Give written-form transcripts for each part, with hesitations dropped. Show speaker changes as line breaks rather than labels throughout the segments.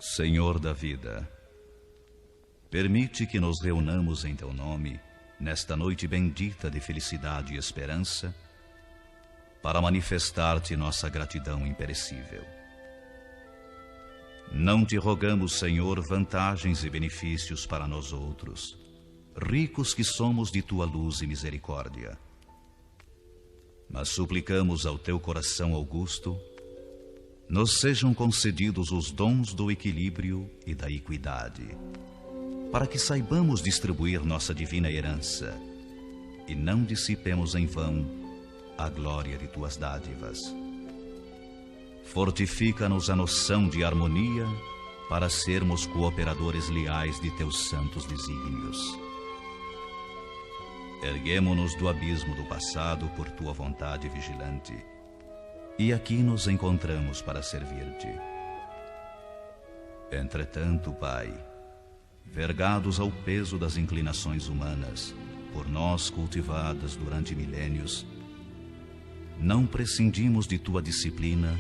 Senhor da vida, permite que nos reunamos em Teu nome, nesta noite bendita de felicidade e esperança, para manifestar-te nossa gratidão imperecível. Não te rogamos, Senhor, vantagens e benefícios para nós outros, ricos que somos de Tua luz e misericórdia, mas suplicamos ao Teu coração augusto, nos sejam concedidos os dons do equilíbrio e da equidade, para que saibamos distribuir nossa divina herança e não dissipemos em vão a glória de Tuas dádivas. Fortifica-nos a noção de harmonia para sermos cooperadores leais de Teus santos desígnios. Erguemo-nos do abismo do passado por Tua vontade vigilante, e aqui nos encontramos para servir-te. Entretanto, Pai, vergados ao peso das inclinações humanas, por nós cultivadas durante milênios, não prescindimos de Tua disciplina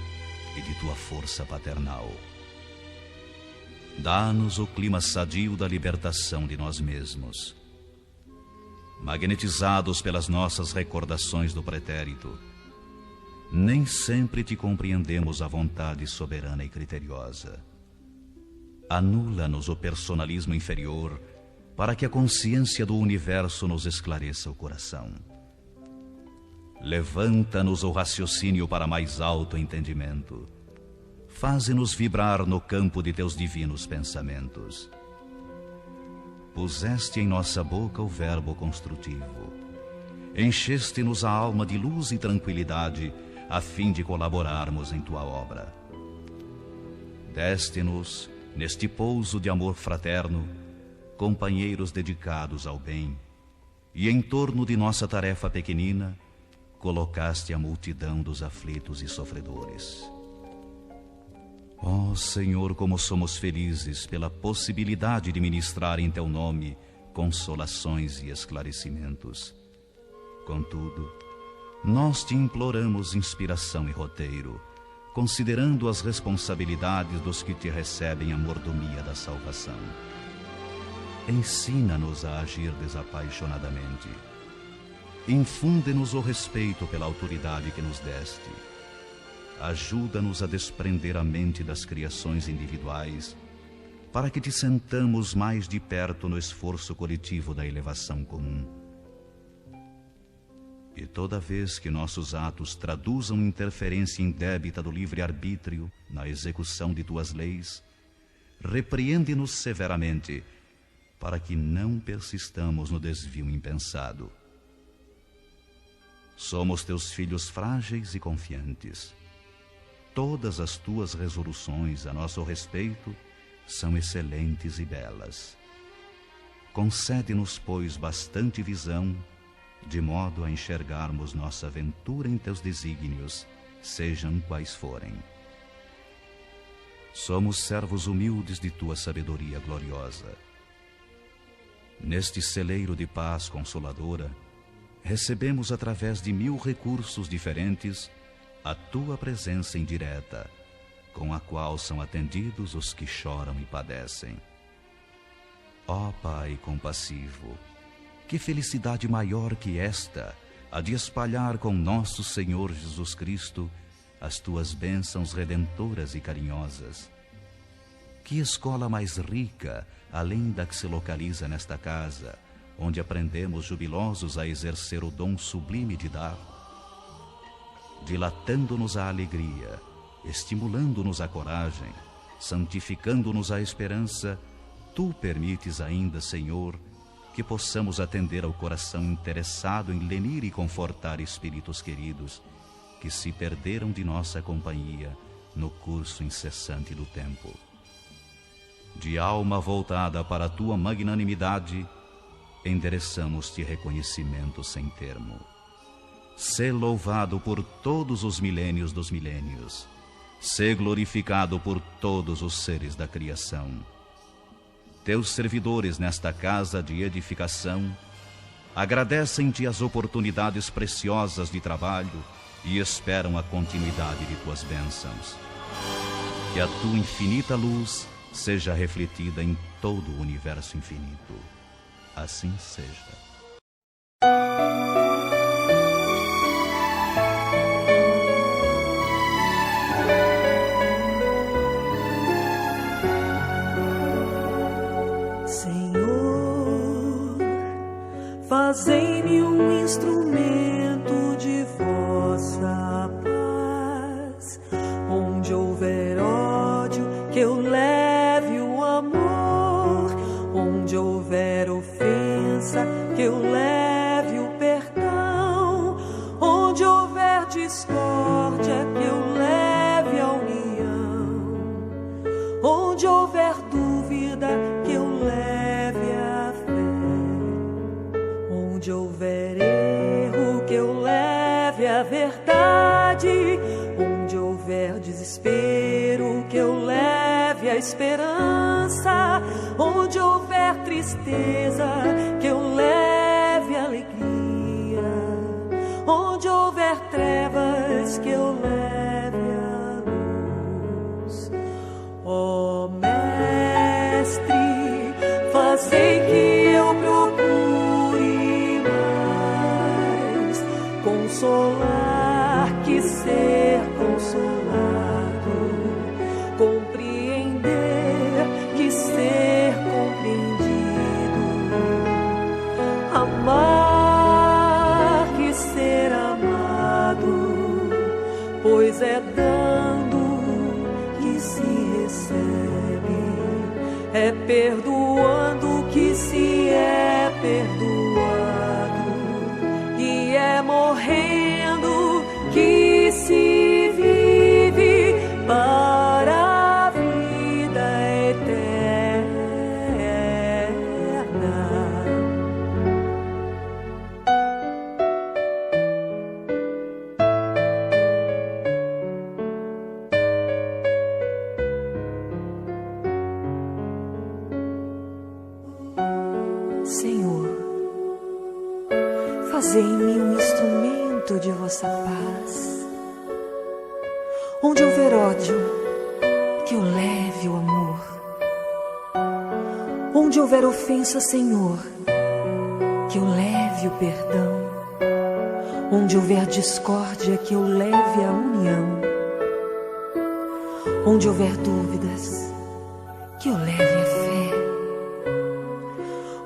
e de Tua força paternal. Dá-nos o clima sadio da libertação de nós mesmos. Magnetizados pelas nossas recordações do pretérito, nem sempre te compreendemos a vontade soberana e criteriosa. Anula-nos o personalismo inferior para que a consciência do universo nos esclareça o coração. Levanta-nos o raciocínio para mais alto entendimento. Faze-nos vibrar no campo de Teus divinos pensamentos. Puseste em nossa boca o verbo construtivo. Encheste-nos a alma de luz e tranquilidade a fim de colaborarmos em Tua obra. Deste-nos, neste pouso de amor fraterno, companheiros dedicados ao bem, e em torno de nossa tarefa pequenina, colocaste a multidão dos aflitos e sofredores. Ó Senhor, como somos felizes pela possibilidade de ministrar em Teu nome consolações e esclarecimentos. Contudo, nós te imploramos inspiração e roteiro, considerando as responsabilidades dos que te recebem a mordomia da salvação. Ensina-nos a agir desapaixonadamente. Infunde-nos o respeito pela autoridade que nos deste. Ajuda-nos a desprender a mente das criações individuais, para que te sentamos mais de perto no esforço coletivo da elevação comum. E toda vez que nossos atos traduzam interferência indébita do livre-arbítrio na execução de Tuas leis, repreende-nos severamente, para que não persistamos no desvio impensado. Somos Teus filhos frágeis e confiantes. Todas as Tuas resoluções a nosso respeito são excelentes e belas. Concede-nos, pois, bastante visão, de modo a enxergarmos nossa aventura em Teus desígnios, sejam quais forem. Somos servos humildes de Tua sabedoria gloriosa. Neste celeiro de paz consoladora, recebemos através de 1000 recursos diferentes a Tua presença indireta, com a qual são atendidos os que choram e padecem. Ó Pai compassivo, que felicidade maior que esta, a de espalhar com nosso Senhor Jesus Cristo as Tuas bênçãos redentoras e carinhosas. Que escola mais rica, além da que se localiza nesta casa, onde aprendemos jubilosos a exercer o dom sublime de dar, dilatando-nos a alegria, estimulando-nos a coragem, santificando-nos a esperança, Tu permites ainda, Senhor, que possamos atender ao coração interessado em lenir e confortar espíritos queridos que se perderam de nossa companhia no curso incessante do tempo. De alma voltada para a Tua magnanimidade, endereçamos-te reconhecimento sem termo. Sê louvado por todos os milênios dos milênios. Sê glorificado por todos os seres da criação. Teus servidores nesta casa de edificação agradecem-te as oportunidades preciosas de trabalho e esperam a continuidade de Tuas bênçãos. Que a Tua infinita luz seja refletida em todo o universo infinito. Assim seja.
Fazei-me um instrumento de vossa paz. Onde houver ódio, que eu leve o amor. Onde houver ofensa, que eu leve o perdão. Onde houver discórdia, que eu leve a união. Onde houver dúvida, que eu leve a fé. Onde houver erro, que eu leve a verdade. Onde houver desespero, que eu leve a esperança. Onde houver tristeza, que eu leve a alegria. Onde houver trevas, que eu leve a luz. Ó Mestre, fazei que eu procure mais consolar que ser consolado, compreender que ser compreendido, amar que ser amado, pois é dando que se recebe, é perdoando que se é perdoado, e é morrendo que se vive para a vida eterna. Senhor, fazei-me um instrumento de vossa paz. Onde houver ódio, que eu leve o amor. Onde houver ofensa, Senhor, que eu leve o perdão. Onde houver discórdia, que eu leve a união. Onde houver dúvidas, que eu leve a fé.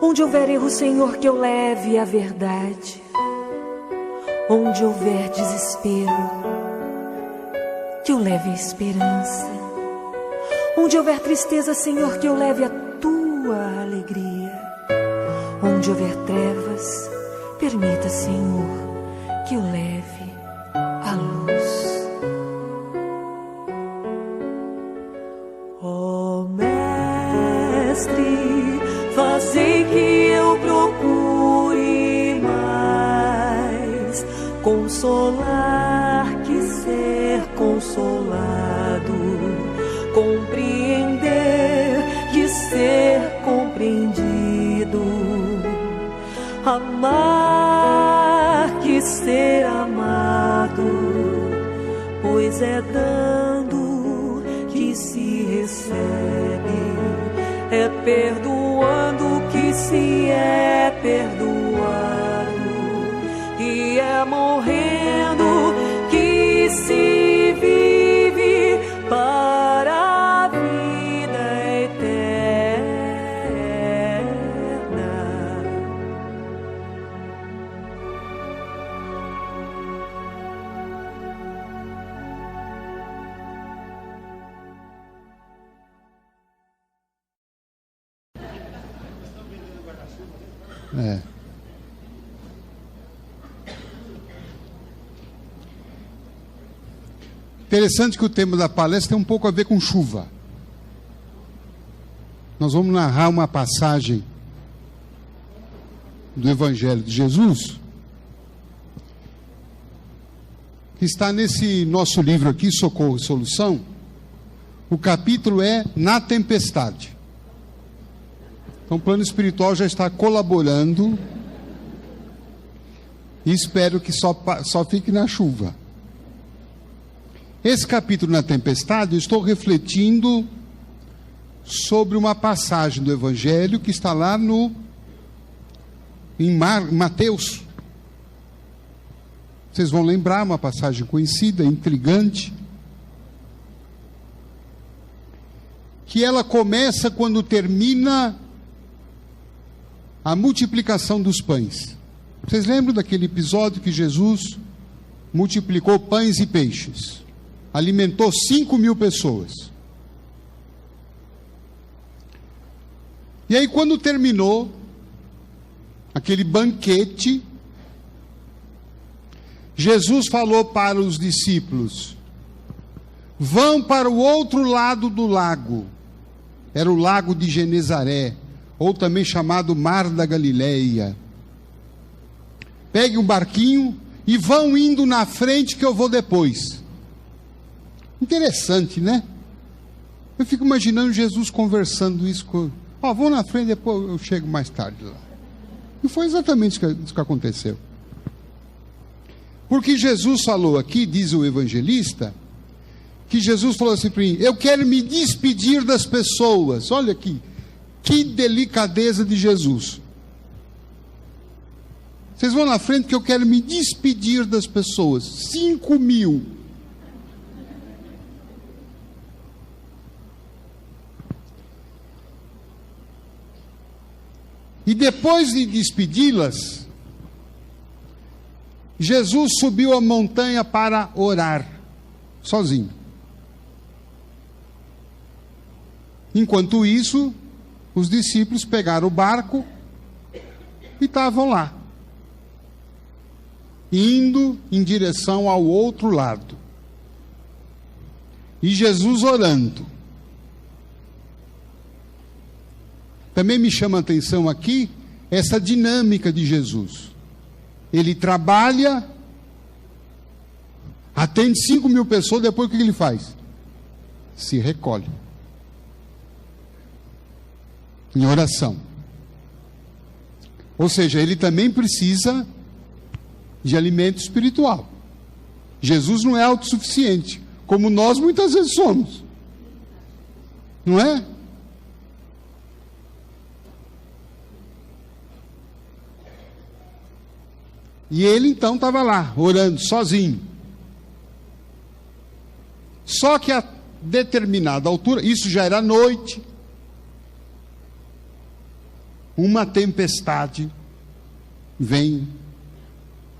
Onde houver erro, Senhor, que eu leve a verdade. Onde houver desespero, que eu leve a esperança. Onde houver tristeza, Senhor, que eu leve a tua alegria. Onde houver trevas, permita, Senhor, que eu leve a luz. Ó Mestre, fazei que eu procure mais consolar que ser consolado, compreender que ser compreendido, amar que ser amado, pois é dando que se recebe, é perdoando que se é perdoado, e é morrendo que se vive para a vida eterna.
Interessante que o tema da palestra tem um pouco a ver com chuva. Nós vamos narrar uma passagem do Evangelho de Jesus, que está nesse nosso livro aqui, Socorro e Solução. O capítulo é Na Tempestade. Então o plano espiritual já está colaborando, e espero que só fique na chuva. Esse capítulo Na Tempestade, eu estou refletindo sobre uma passagem do Evangelho que está lá em Mateus. Vocês vão lembrar, uma passagem conhecida, intrigante, que ela começa quando termina a multiplicação dos pães. Vocês lembram daquele episódio que Jesus multiplicou pães e peixes? Alimentou 5.000 pessoas. E aí, quando terminou aquele banquete, Jesus falou para os discípulos: vão para o outro lado do lago. Era o lago de Genezaré, ou também chamado Mar da Galileia. Pegue um barquinho e vão indo na frente que eu vou depois. Interessante, né? Eu fico imaginando Jesus conversando isso com... vou na frente, depois eu chego mais tarde lá. E foi exatamente isso que aconteceu. Porque Jesus falou aqui, diz o evangelista, que Jesus falou assim para mim: eu quero me despedir das pessoas. Olha aqui, que delicadeza de Jesus. Vocês vão na frente que eu quero me despedir das pessoas. 5.000. E depois de despedi-las, Jesus subiu a montanha para orar, sozinho. Enquanto isso, os discípulos pegaram o barco e estavam lá, indo em direção ao outro lado. E Jesus orando. Também me chama a atenção aqui essa dinâmica de Jesus. Ele trabalha, atende 5.000 pessoas, depois o que ele faz? Se recolhe. Em oração. Ou seja, ele também precisa de alimento espiritual. Jesus não é autossuficiente, como nós muitas vezes somos. Não é? E ele então estava lá, orando, sozinho. Só que a determinada altura, isso já era noite, uma tempestade vem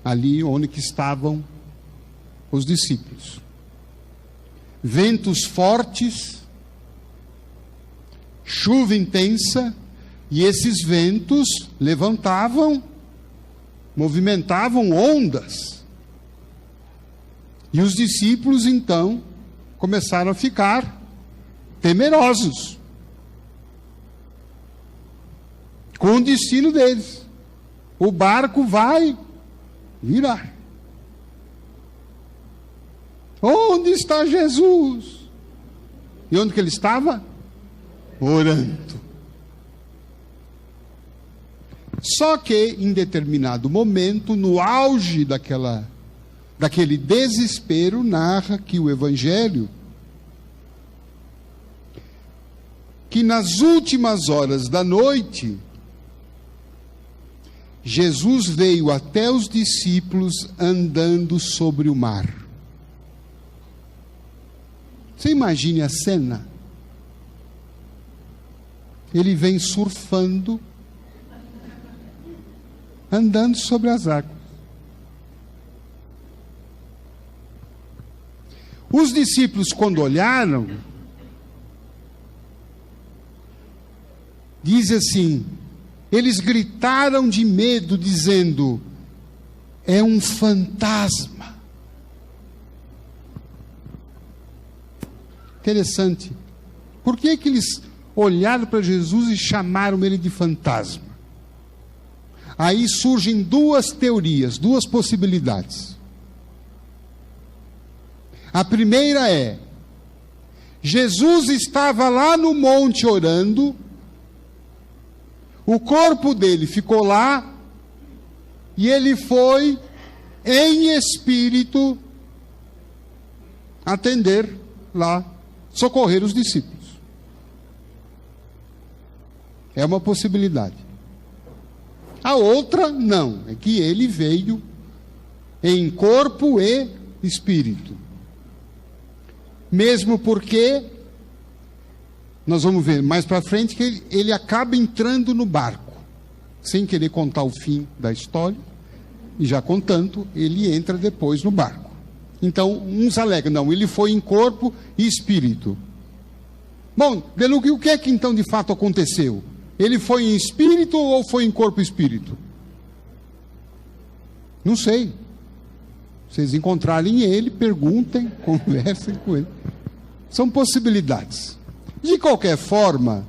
ali onde que estavam os discípulos. Ventos fortes, chuva intensa, e esses ventos movimentavam ondas. E os discípulos então começaram a ficar temerosos com o destino deles. O barco vai virar. Onde está Jesus? E onde que ele estava? Orando. Só que, em determinado momento, no auge daquele desespero, narra que o Evangelho, que nas últimas horas da noite, Jesus veio até os discípulos andando sobre o mar. Você imagine a cena? Ele vem surfando, andando sobre as águas. Os discípulos, quando olharam, diz assim, eles gritaram de medo, dizendo: é um fantasma. Interessante. Por que eles olharam para Jesus e chamaram ele de fantasma? Aí surgem duas teorias, duas possibilidades. A primeira é: Jesus estava lá no monte orando, o corpo dele ficou lá, e ele foi em espírito atender lá, socorrer os discípulos. É uma possibilidade. A outra, não. É que ele veio em corpo e espírito. Mesmo porque, nós vamos ver mais para frente, que ele acaba entrando no barco. Sem querer contar o fim da história. E já contando, ele entra depois no barco. Então, uns alegam, não, ele foi em corpo e espírito. Bom, De Luca, o que é que então de fato aconteceu? Ele foi em espírito ou foi em corpo e espírito? Não sei. Vocês encontrarem ele, perguntem, conversem com ele. São possibilidades. De qualquer forma,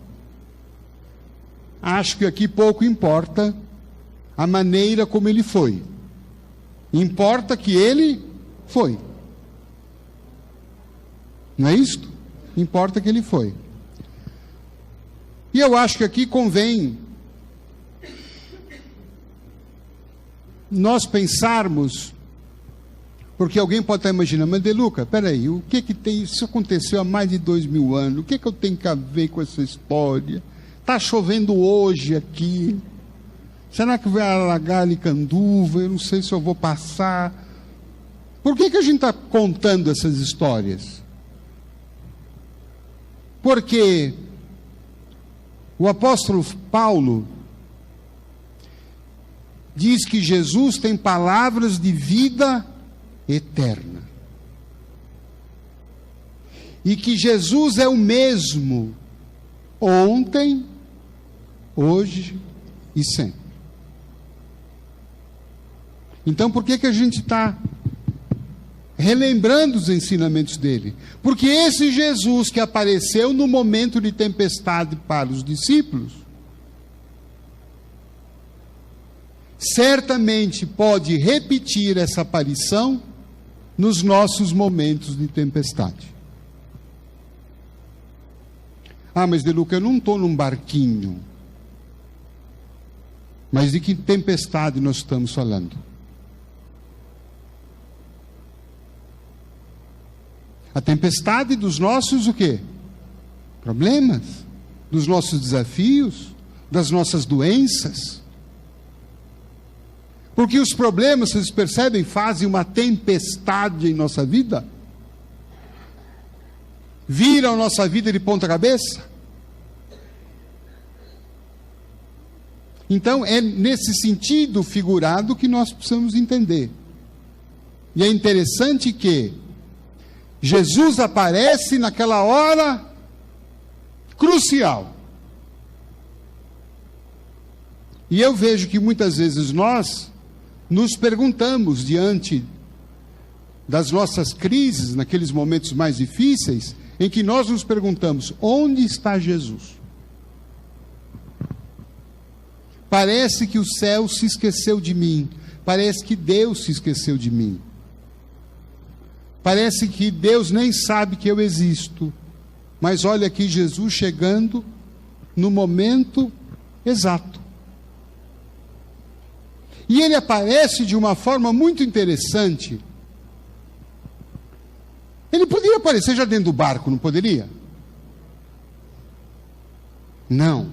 acho que aqui pouco importa a maneira como ele foi. Importa que ele foi. Não é isto? Importa que ele foi. E eu acho que aqui convém nós pensarmos, porque alguém pode estar imaginando, mas De Luca, peraí, o que tem, isso aconteceu há mais de 2000 anos, o que eu tenho que ver com essa história? Está chovendo hoje aqui, será que vai alagar Alicanduva? Eu não sei se eu vou passar. Por que a gente está contando essas histórias? Porque o apóstolo Paulo diz que Jesus tem palavras de vida eterna. E que Jesus é o mesmo ontem, hoje e sempre. Então, por que a gente está relembrando os ensinamentos dele? Porque esse Jesus que apareceu no momento de tempestade para os discípulos, certamente pode repetir essa aparição nos nossos momentos de tempestade. Ah, mas De Luca, eu não estou num barquinho. Mas de que tempestade nós estamos falando? A tempestade dos nossos o quê? Problemas, dos nossos desafios, das nossas doenças. Porque os problemas, vocês percebem, fazem uma tempestade em nossa vida. Viram a nossa vida de ponta cabeça. Então, é nesse sentido figurado que nós precisamos entender. E é interessante que Jesus aparece naquela hora crucial. E eu vejo que muitas vezes nós nos perguntamos diante das nossas crises, naqueles momentos mais difíceis, em que nós nos perguntamos, onde está Jesus? Parece que o céu se esqueceu de mim, parece que Deus se esqueceu de mim. Parece que Deus nem sabe que eu existo. Mas olha aqui Jesus chegando no momento exato. E ele aparece de uma forma muito interessante. Ele poderia aparecer já dentro do barco, não poderia? Não.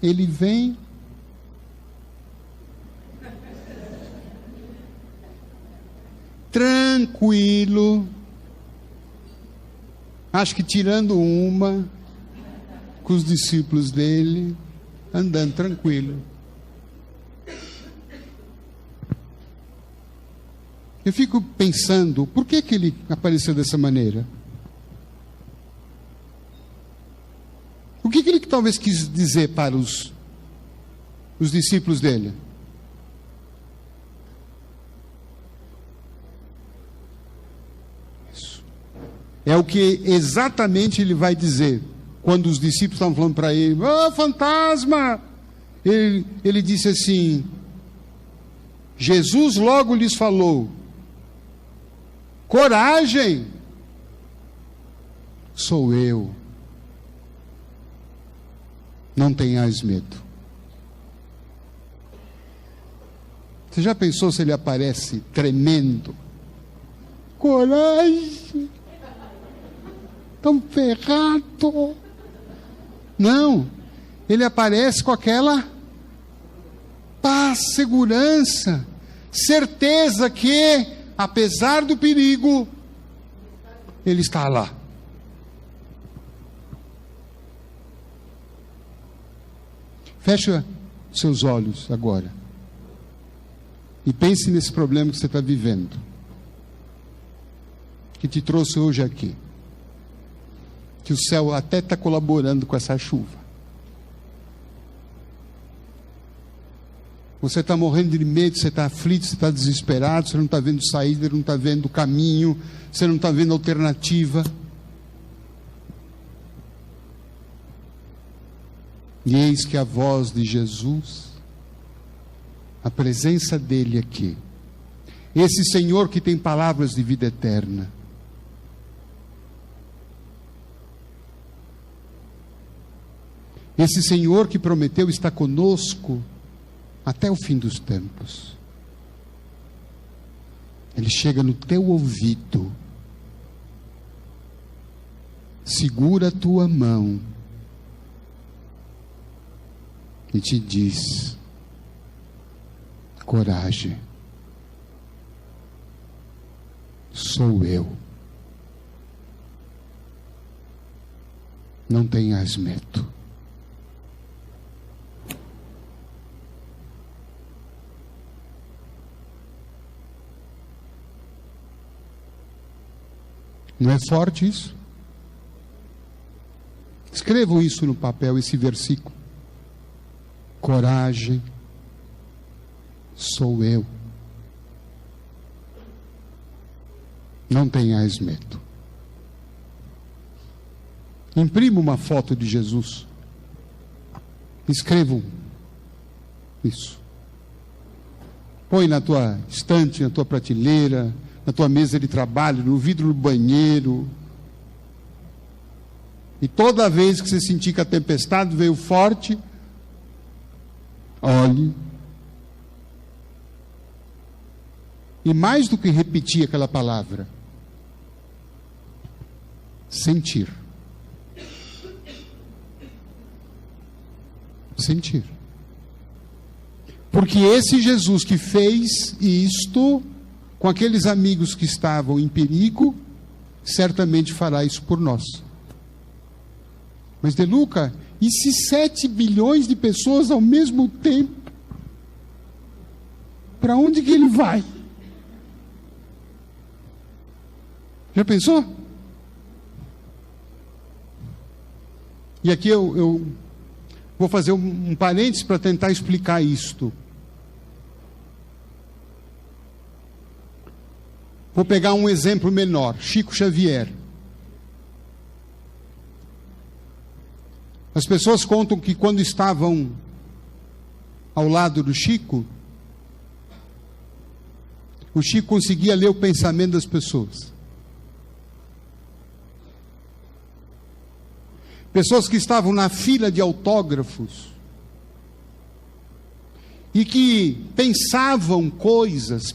Ele vem tranquilo, acho que tirando uma, com os discípulos dele, andando tranquilo. Eu fico pensando, por que ele apareceu dessa maneira? O que ele talvez quis dizer para os discípulos dele? É o que exatamente ele vai dizer quando os discípulos estavam falando para ele, fantasma! Ele disse assim, Jesus logo lhes falou, coragem, sou eu, não tenhais medo. Você já pensou se ele aparece tremendo? Coragem! Tão ferrado. Não, ele aparece com aquela paz, segurança, certeza que, apesar do perigo, ele está lá. Fecha seus olhos agora e pense nesse problema que você está vivendo, que te trouxe hoje aqui, que o céu até está colaborando com essa chuva. Você está morrendo de medo, você está aflito, você está desesperado, você não está vendo saída, não está vendo caminho, você não está vendo alternativa. E eis que a voz de Jesus, a presença dele aqui, esse Senhor que tem palavras de vida eterna, esse Senhor que prometeu estar conosco até o fim dos tempos, ele chega no teu ouvido, segura a tua mão e te diz: coragem, sou eu, não tenhas medo. Não é forte isso? Escrevam isso no papel, esse versículo. Coragem, sou eu. Não tenhais medo. Imprima uma foto de Jesus. Escrevam isso. Põe na tua estante, na tua prateleira, na tua mesa de trabalho, no vidro do banheiro. E toda vez que você sentir que a tempestade veio forte, olhe. E mais do que repetir aquela palavra, sentir. Sentir. Porque esse Jesus que fez isto com aqueles amigos que estavam em perigo, certamente fará isso por nós. Mas, De Luca, e se 7 bilhões de pessoas ao mesmo tempo? Para onde que ele vai? Já pensou? E aqui eu vou fazer um parênteses para tentar explicar isto. Vou pegar um exemplo menor, Chico Xavier. As pessoas contam que quando estavam ao lado do Chico, o Chico conseguia ler o pensamento das pessoas. Pessoas que estavam na fila de autógrafos e que pensavam coisas,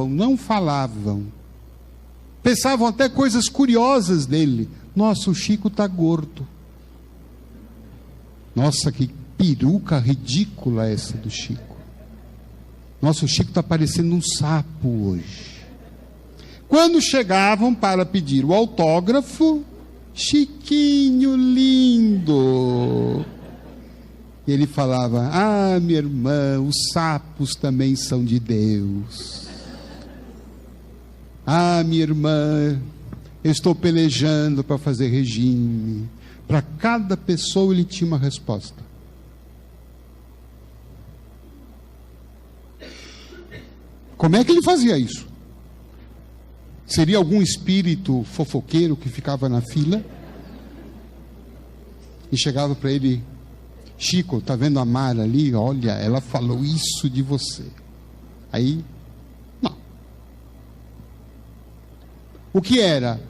não falavam. Pensavam até coisas curiosas dele. Nossa, o Chico está gordo. Nossa, que peruca ridícula essa do Chico. Nossa, o Chico está parecendo um sapo hoje. Quando chegavam para pedir o autógrafo, Chiquinho lindo, e ele falava: ah, minha irmã, os sapos também são de Deus. Ah, minha irmã, eu estou pelejando para fazer regime. Para cada pessoa ele tinha uma resposta. Como é que ele fazia isso? Seria algum espírito fofoqueiro que ficava na fila e chegava para ele: Chico, está vendo a Mara ali? Olha, ela falou isso de você. Aí, não. O que era?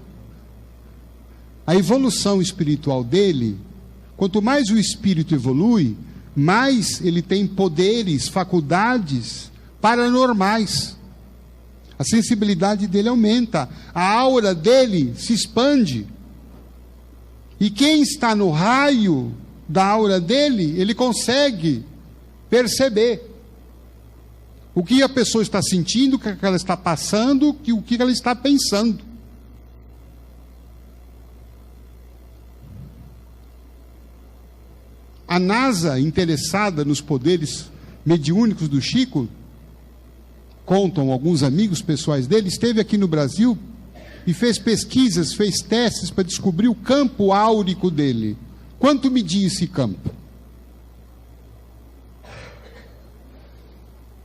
A evolução espiritual dele, quanto mais o espírito evolui, mais ele tem poderes, faculdades paranormais. A sensibilidade dele aumenta, a aura dele se expande. E quem está no raio da aura dele, ele consegue perceber o que a pessoa está sentindo, o que ela está passando, o que ela está pensando. A NASA, interessada nos poderes mediúnicos do Chico, contam alguns amigos pessoais dele, esteve aqui no Brasil e fez pesquisas, fez testes para descobrir o campo áurico dele. Quanto media esse campo?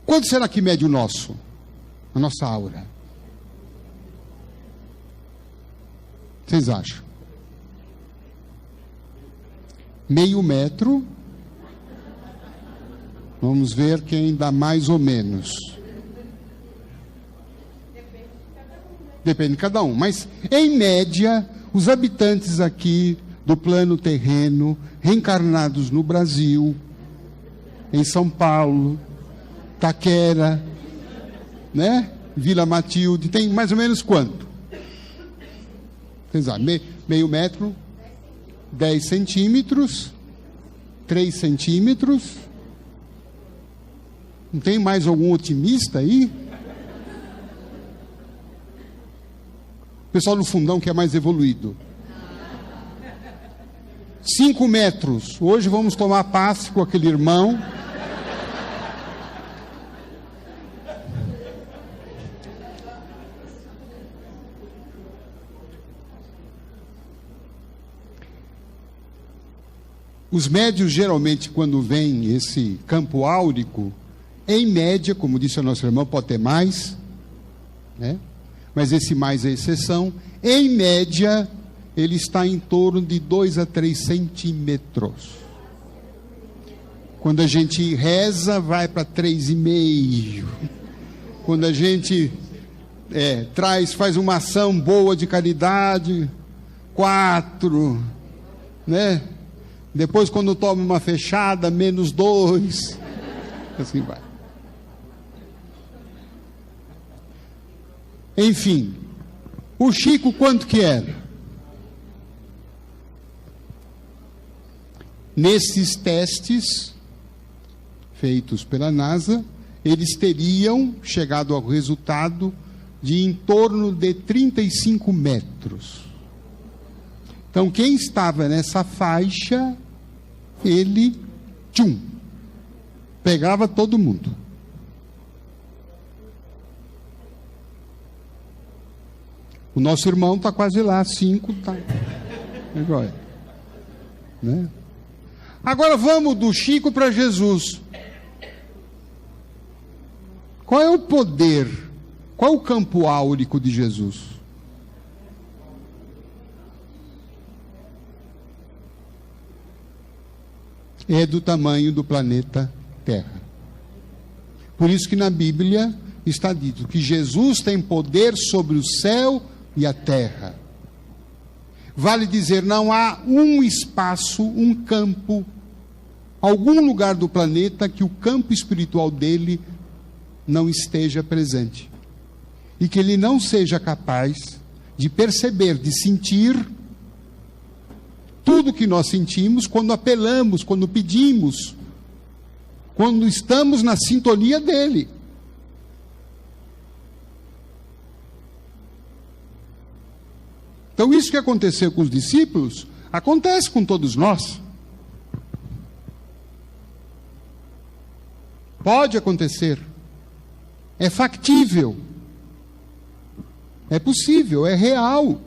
Quanto será que mede o nosso? A nossa aura? Vocês acham? Meio metro. Vamos ver quem dá mais ou menos. Depende de cada um. Mas, em média, os habitantes aqui do plano terreno, reencarnados no Brasil, em São Paulo, Taquera, né? Vila Matilde, tem mais ou menos quanto? Meio metro, 10 centímetros, 3 centímetros. Não tem mais algum otimista aí? O pessoal no fundão que é mais evoluído. 5 metros. Hoje vamos tomar passe com aquele irmão. Os médios, geralmente, quando vem esse campo áurico, em média, como disse a nossa irmã, pode ter mais, né? Mas esse mais é exceção. Em média, ele está em torno de 2 a 3 centímetros. Quando a gente reza, vai para 3,5. Quando a gente faz uma ação boa de caridade, 4, né? Depois, quando toma uma fechada, menos 2. Assim vai. Enfim, o Chico quanto que era? Nesses testes feitos pela NASA, eles teriam chegado ao resultado de em torno de 35 metros. Então, quem estava nessa faixa, ele, pegava todo mundo. O nosso irmão está quase lá, 5, tá. Né? Agora vamos do Chico para Jesus. Qual é o poder? Qual é o campo áurico de Jesus? É do tamanho do planeta Terra. Por isso que na Bíblia está dito que Jesus tem poder sobre o céu e a terra. Vale dizer, não há um espaço, um campo, algum lugar do planeta que o campo espiritual dele não esteja presente. E que ele não seja capaz de perceber, de sentir tudo que nós sentimos quando apelamos, quando pedimos, quando estamos na sintonia dele. Então, isso que aconteceu com os discípulos, acontece com todos nós. Pode acontecer. É factível. É possível, é real.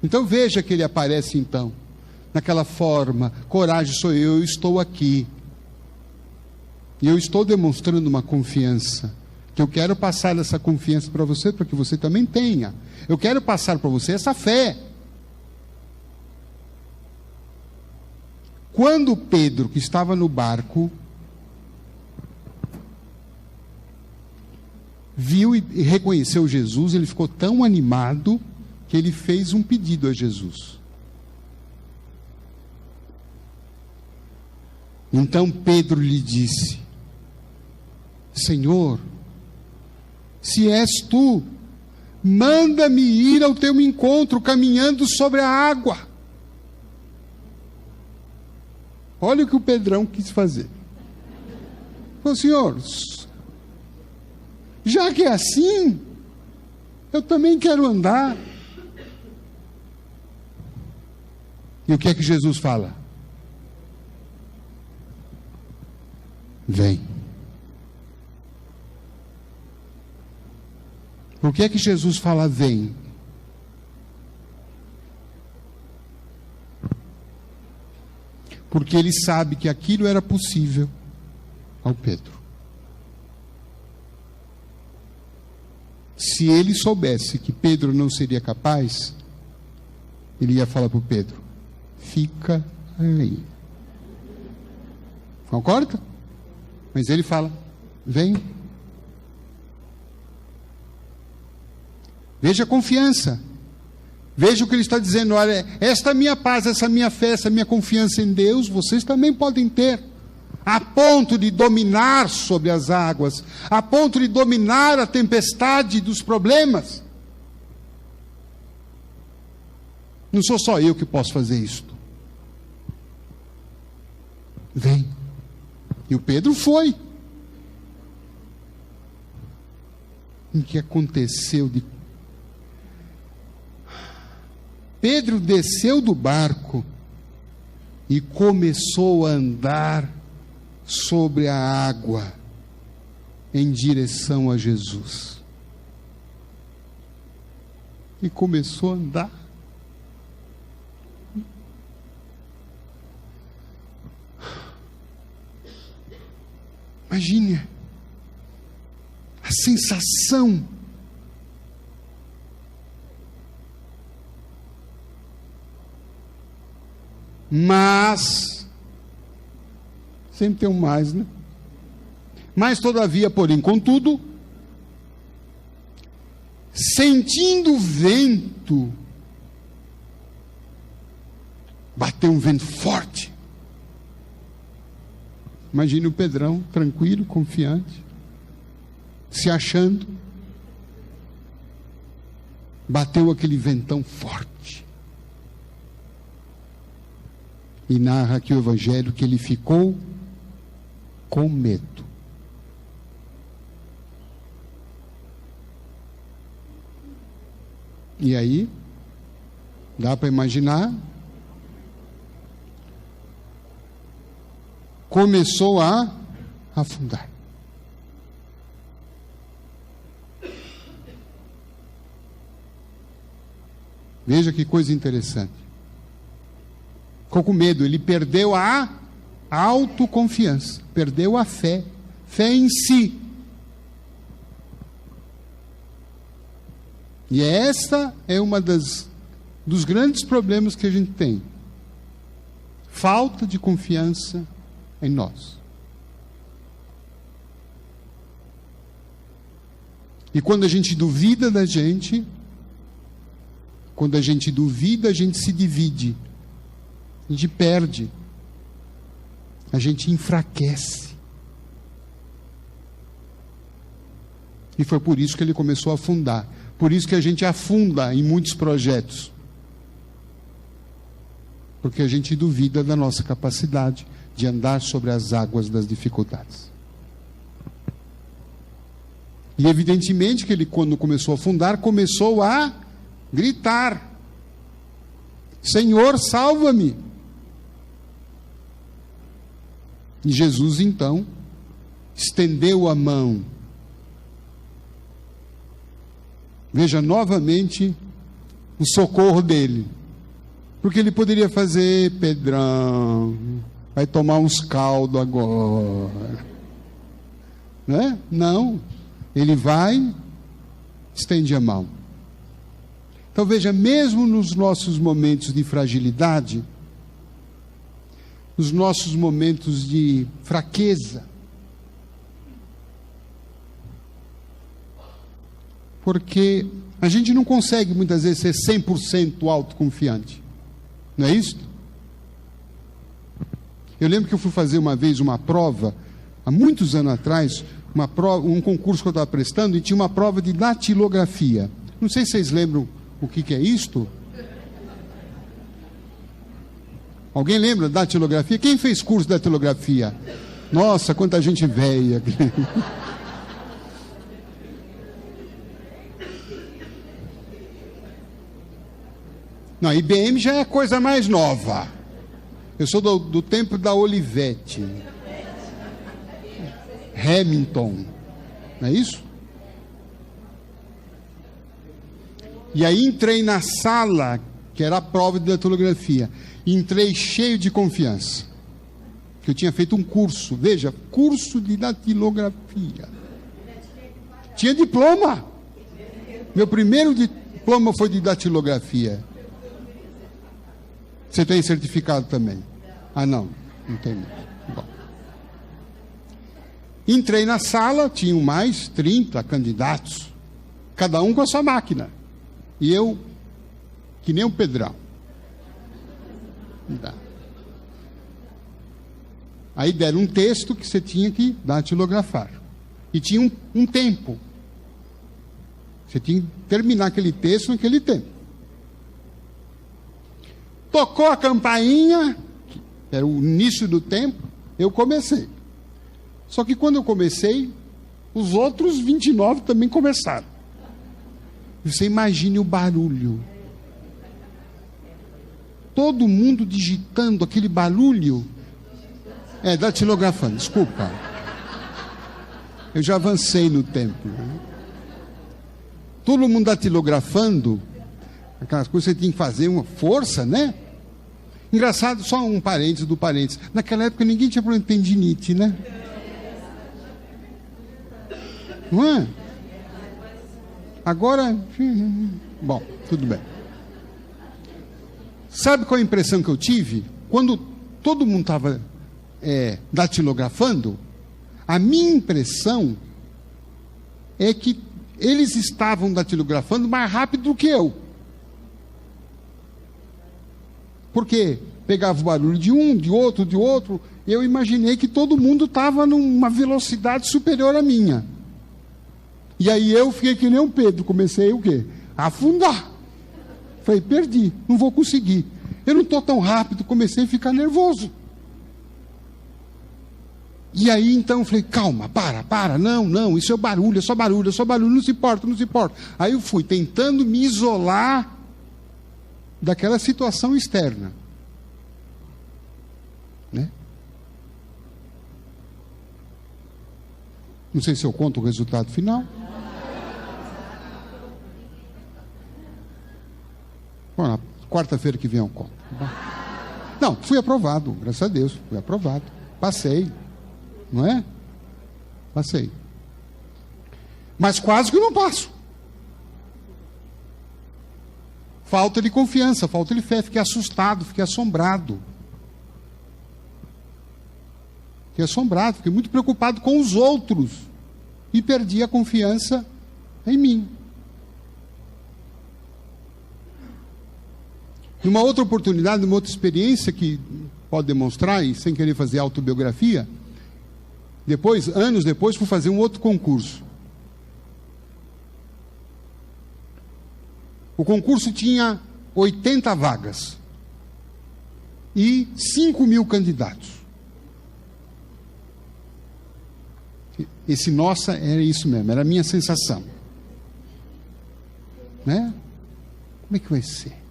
Então, veja que ele aparece, então, naquela forma: coragem, sou eu estou aqui. E eu estou demonstrando uma confiança. Que eu quero passar essa confiança para você, para que você também tenha. Eu quero passar para você essa fé. Quando Pedro, que estava no barco, viu e reconheceu Jesus, ele ficou tão animado que ele fez um pedido a Jesus. Então Pedro lhe disse: Senhor, se és tu, manda-me ir ao teu encontro, caminhando sobre a água. Olha o que o Pedrão quis fazer. Falou, Senhor, já que é assim, eu também quero andar. E o que é que Jesus fala? Vem. Por que é que Jesus fala vem? Porque ele sabe que aquilo era possível ao Pedro. Se ele soubesse que Pedro não seria capaz, ele ia falar para o Pedro, fica aí. Concorda? Mas ele fala, vem. Veja a confiança. Veja o que ele está dizendo. Olha, esta minha paz, essa minha fé, essa minha confiança em Deus, vocês também podem ter. A ponto de dominar sobre as águas. A ponto de dominar a tempestade dos problemas. Não sou só eu que posso fazer isto. Vem. E o Pedro foi. O que aconteceu de... Pedro desceu do barco e começou a andar sobre a água em direção a Jesus. E começou a andar. Imagine a sensação. Mas, sempre tem um mais, né? Mas todavia, porém, contudo, sentindo o vento, bateu um vento forte. Imagine o Pedrão, tranquilo, confiante, se achando. Bateu aquele ventão forte. E narra aqui o Evangelho que ele ficou com medo. E aí, dá para imaginar, começou a afundar. Veja que coisa interessante. Ficou com medo, ele perdeu a autoconfiança, perdeu a fé em si. E essa é uma dos grandes problemas que a gente tem. Falta de confiança em nós. E quando a gente duvida da gente, quando a gente duvida, a gente se divide. A gente perde. A gente enfraquece. E foi por isso que ele começou a afundar. Por isso que a gente afunda em muitos projetos. Porque a gente duvida da nossa capacidade de andar sobre as águas das dificuldades. E evidentemente que ele, quando começou a afundar, começou a gritar: Senhor, salva-me! E Jesus então estendeu a mão. Veja novamente o socorro dele. Porque ele poderia fazer: Pedrão, vai tomar uns caldos agora. Né? Não. Ele vai, estende a mão. Então veja, mesmo nos nossos momentos de fragilidade, nos nossos momentos de fraqueza, porque a gente não consegue muitas vezes ser 100% autoconfiante, não é isso? Eu lembro que eu fui fazer uma vez uma prova, há muitos anos atrás, um concurso que eu estava prestando, e tinha uma prova de datilografia. Não sei se vocês lembram o que é isto. Alguém lembra da datilografia? Quem fez curso de datilografia? Nossa, quanta gente velha. Não, IBM já é coisa mais nova. Eu sou do tempo da Olivetti. Hamilton. Não é isso? E aí entrei na sala, que era a prova de datilografia. Entrei cheio de confiança. Que eu tinha feito um curso. Veja, curso de datilografia. Tinha diploma. Meu primeiro diploma foi de datilografia. Você tem certificado também? Ah, não tem. Bom. Entrei na sala, tinham mais 30 candidatos, cada um com a sua máquina. E eu, que nem um Pedrão. Aí deram um texto que você tinha que datilografar. E tinha um tempo. Você tinha que terminar aquele texto naquele tempo. Tocou a campainha, era o início do tempo, eu comecei. Só que quando eu comecei, os outros 29 também começaram. Você imagine o barulho. Todo mundo digitando aquele barulho. Datilografando, desculpa. Eu já avancei no tempo. Né? Todo mundo datilografando, aquelas coisas que você tem que fazer uma força, né? Engraçado, só um parênteses do parênteses. Naquela época ninguém tinha problema de tendinite, né? Não é? Agora, bom, tudo bem. Sabe qual a impressão que eu tive? Quando todo mundo estava datilografando, a minha impressão é que eles estavam datilografando mais rápido do que eu. Porque pegava o barulho de um, de outro, eu imaginei que todo mundo estava numa velocidade superior à minha. E aí eu fiquei que nem um Pedro, comecei o quê? A afundar. Falei, perdi, não vou conseguir. Eu não estou tão rápido, comecei a ficar nervoso. E aí então eu falei, calma, para, não, isso é barulho, não se importa. Aí eu fui tentando me isolar daquela situação externa. Né? Não sei se eu conto o resultado final. Bom, na quarta-feira que vem eu conto. Não, fui aprovado, graças a Deus, fui aprovado. Passei, não é? Passei. Mas quase que eu não passo. Falta de confiança, falta de fé, fiquei assustado, fiquei assombrado. Fiquei muito preocupado com os outros e perdi a confiança em mim. Numa outra oportunidade, numa outra experiência que pode demonstrar, e sem querer fazer autobiografia, anos depois, fui fazer um outro concurso. O concurso tinha 80 vagas e 5.000 candidatos. Esse nossa era isso mesmo, era a minha sensação. Né? Como é que vai ser?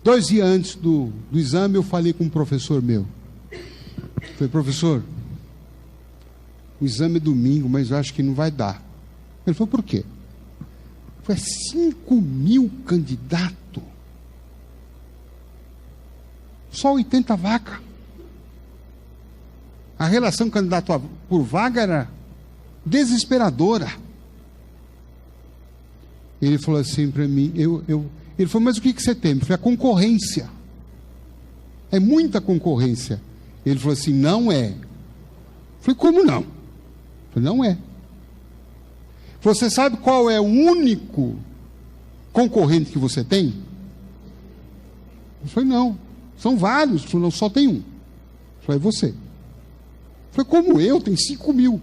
2 dias antes do exame, eu falei com um professor meu. Falei, professor, o exame é domingo, mas eu acho que não vai dar. Ele falou, por quê? Foi 5.000 candidatos. Só 80 vagas. A relação candidato por vaga era desesperadora. Ele falou assim para mim, ele falou, mas o que você tem? Eu falei, a concorrência. É muita concorrência. Ele falou assim, não é. Eu falei, como não? Eu falei, não é. Você sabe qual é o único concorrente que você tem? Eu falei, não. São vários. Ele falou, não, só tem um. Eu falei, você. Eu falei, como eu? Tem 5.000.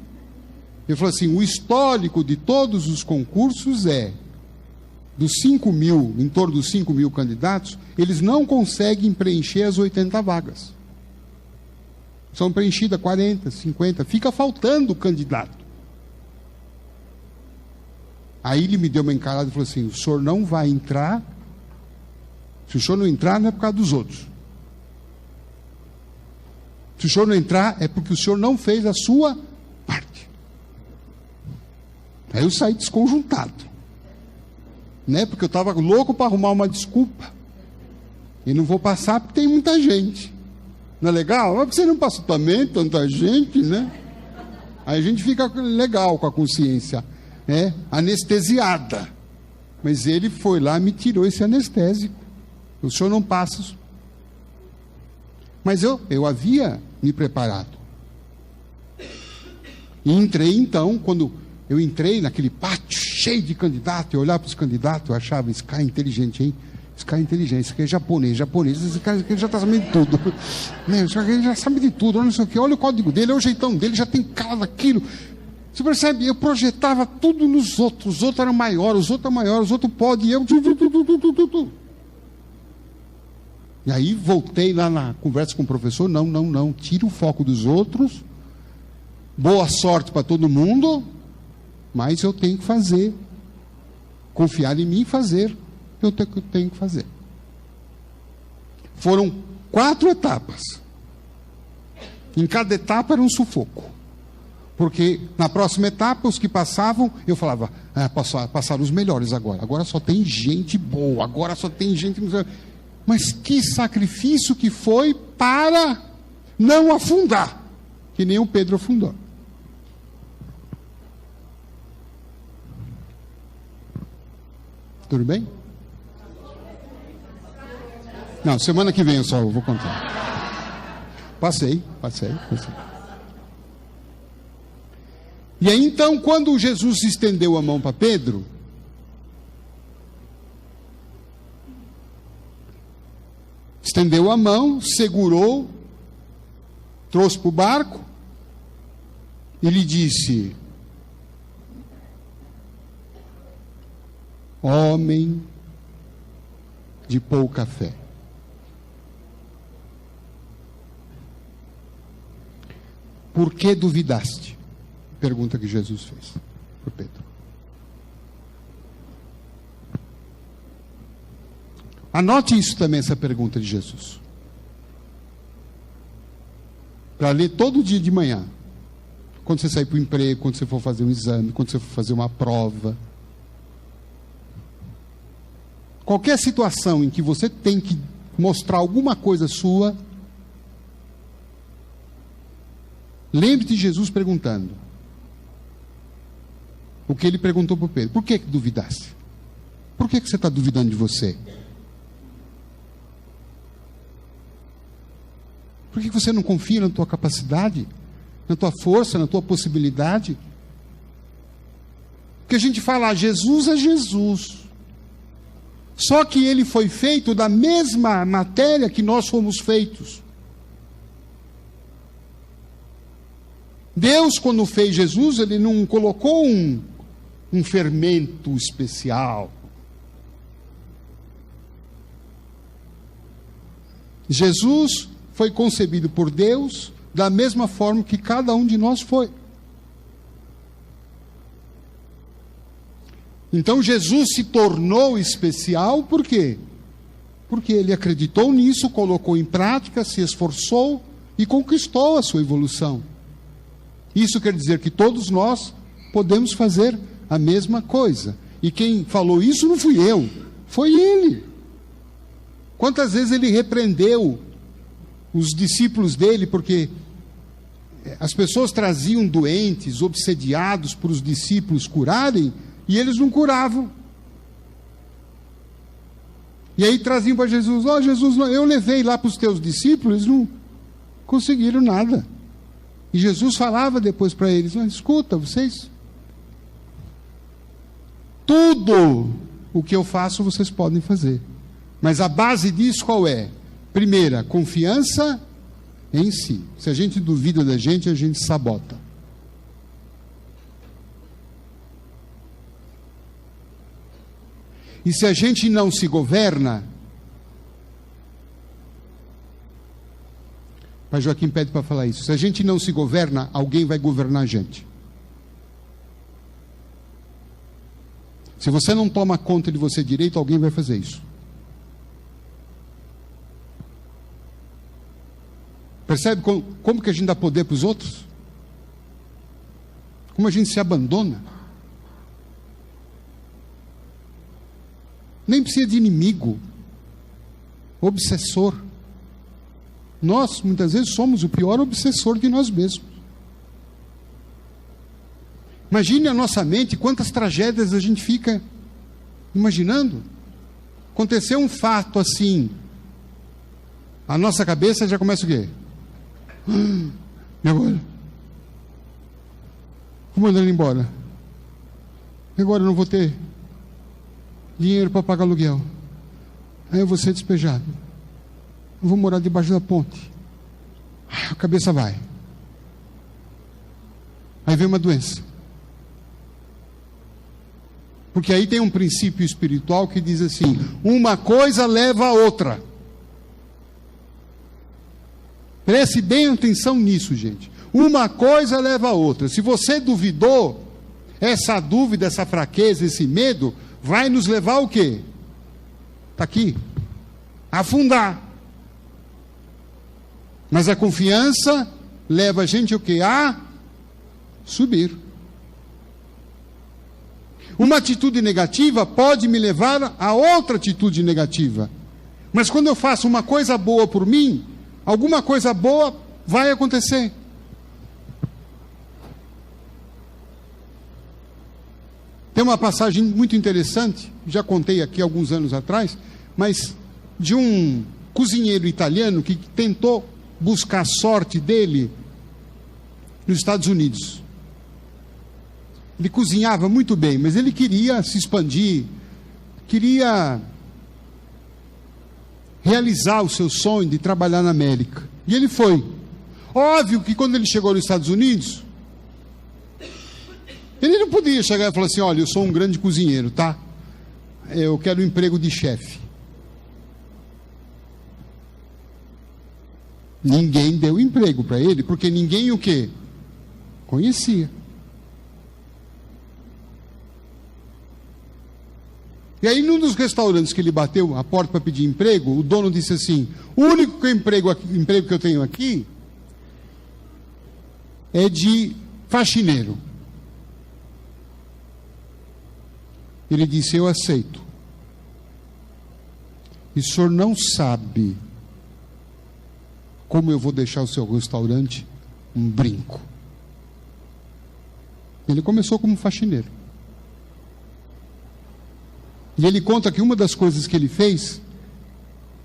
Ele falou assim: o histórico de todos os concursos dos 5 mil, em torno dos 5 mil candidatos, eles não conseguem preencher as 80 vagas. São preenchidas 40, 50, fica faltando candidato. Aí ele me deu uma encarada e falou assim: o senhor não vai entrar, se o senhor não entrar não é por causa dos outros. Se o senhor não entrar é porque o senhor não fez a sua parte. Aí eu saí desconjuntado, né? Porque eu estava louco para arrumar uma desculpa. E não vou passar porque tem muita gente. Não é legal? Mas porque você não passou também, tanta gente, né? Aí a gente fica legal com a consciência, né? Anestesiada. Mas ele foi lá e me tirou esse anestésico. O senhor não passa. Mas eu havia me preparado. E entrei então, quando eu entrei naquele pátio cheio de candidatos, eu olhava para os candidatos, eu achava: esse cara é inteligente, hein? Esse cara é inteligente, esse aqui é japonês, esse cara já está sabendo de tudo. Esse cara já sabe de tudo, olha, não sei o quê, olha o código dele, olha o jeitão dele, já tem cara daquilo. Você percebe? Eu projetava tudo nos outros, os outros eram maiores, os outros podem, e eu... E aí voltei lá na conversa com o professor: não, tira o foco dos outros, boa sorte para todo mundo, mas eu tenho que fazer, confiar em mim e fazer. Eu tenho que fazer. Foram 4 etapas. Em cada etapa era um sufoco. Porque na próxima etapa, os que passavam, eu falava: passaram os melhores agora. Agora só tem gente boa, agora só tem gente... Mas que sacrifício que foi para não afundar, que nem o Pedro afundou. Tudo bem? Não, semana que vem eu só vou contar. Passei. E aí então, quando Jesus estendeu a mão para Pedro, estendeu a mão, segurou, trouxe para o barco, e lhe disse: homem de pouca fé. Por que duvidaste? Pergunta que Jesus fez para Pedro. Anote isso também, essa pergunta de Jesus. Para ler todo dia de manhã. Quando você sair para o emprego, quando você for fazer um exame, quando você for fazer uma prova. Qualquer situação em que você tem que mostrar alguma coisa sua, lembre-te de Jesus perguntando. O que ele perguntou para Pedro: por que duvidaste? Por que você está duvidando de você? Por que você não confia na tua capacidade, na tua força, na tua possibilidade? Porque a gente fala: Jesus é Jesus. Só que ele foi feito da mesma matéria que nós fomos feitos. Deus, quando fez Jesus, ele não colocou um fermento especial. Jesus foi concebido por Deus da mesma forma que cada um de nós foi. Então Jesus se tornou especial por quê? Porque ele acreditou nisso, colocou em prática, se esforçou e conquistou a sua evolução. Isso quer dizer que todos nós podemos fazer a mesma coisa. E quem falou isso não fui eu, foi ele. Quantas vezes ele repreendeu os discípulos dele, porque as pessoas traziam doentes, obsediados por os discípulos curarem, e eles não curavam. E aí traziam para Jesus: ó, Jesus, eu levei lá para os teus discípulos, eles não conseguiram nada. E Jesus falava depois para eles: escuta, vocês, tudo o que eu faço vocês podem fazer, mas a base disso qual é? Primeira, confiança em si. Se a gente duvida da gente, a gente sabota. E se a gente não se governa, Pai Joaquim pede para falar isso. Se a gente não se governa, alguém vai governar a gente. Se você não toma conta de você direito, alguém vai fazer isso. Percebe como que a gente dá poder para os outros? Como a gente se abandona? Nem precisa de inimigo, obsessor. Nós, muitas vezes, somos o pior obsessor de nós mesmos. Imagine a nossa mente, quantas tragédias a gente fica imaginando. Aconteceu um fato assim, a nossa cabeça já começa o quê? E agora? Vou mandar ele embora. E agora eu não vou ter dinheiro para pagar aluguel. Aí eu vou ser despejado. Eu vou morar debaixo da ponte. A cabeça vai. Aí vem uma doença. Porque aí tem um princípio espiritual que diz assim: uma coisa leva a outra. Preste bem atenção nisso, gente. Uma coisa leva a outra. Se você duvidou, essa dúvida, essa fraqueza, esse medo, vai nos levar ao quê? Está aqui. Afundar. Mas a confiança leva a gente o quê? A subir. Uma atitude negativa pode me levar a outra atitude negativa. Mas quando eu faço uma coisa boa por mim, alguma coisa boa vai acontecer. Tem uma passagem muito interessante, já contei aqui alguns anos atrás, mas de um cozinheiro italiano que tentou buscar a sorte dele nos Estados Unidos. Ele cozinhava muito bem, mas ele queria se expandir, queria realizar o seu sonho de trabalhar na América. E ele foi. Óbvio que quando ele chegou nos Estados Unidos, ele não podia chegar e falar assim: olha, eu sou um grande cozinheiro, tá? Eu quero um emprego de chefe. Ninguém deu emprego para ele, porque ninguém o quê? Conhecia. E aí, num dos restaurantes que ele bateu a porta para pedir emprego, o dono disse assim: o único emprego que eu tenho aqui é de faxineiro. Ele disse: eu aceito. E o senhor não sabe como eu vou deixar o seu restaurante um brinco. Ele começou como faxineiro. E ele conta que uma das coisas que ele fez,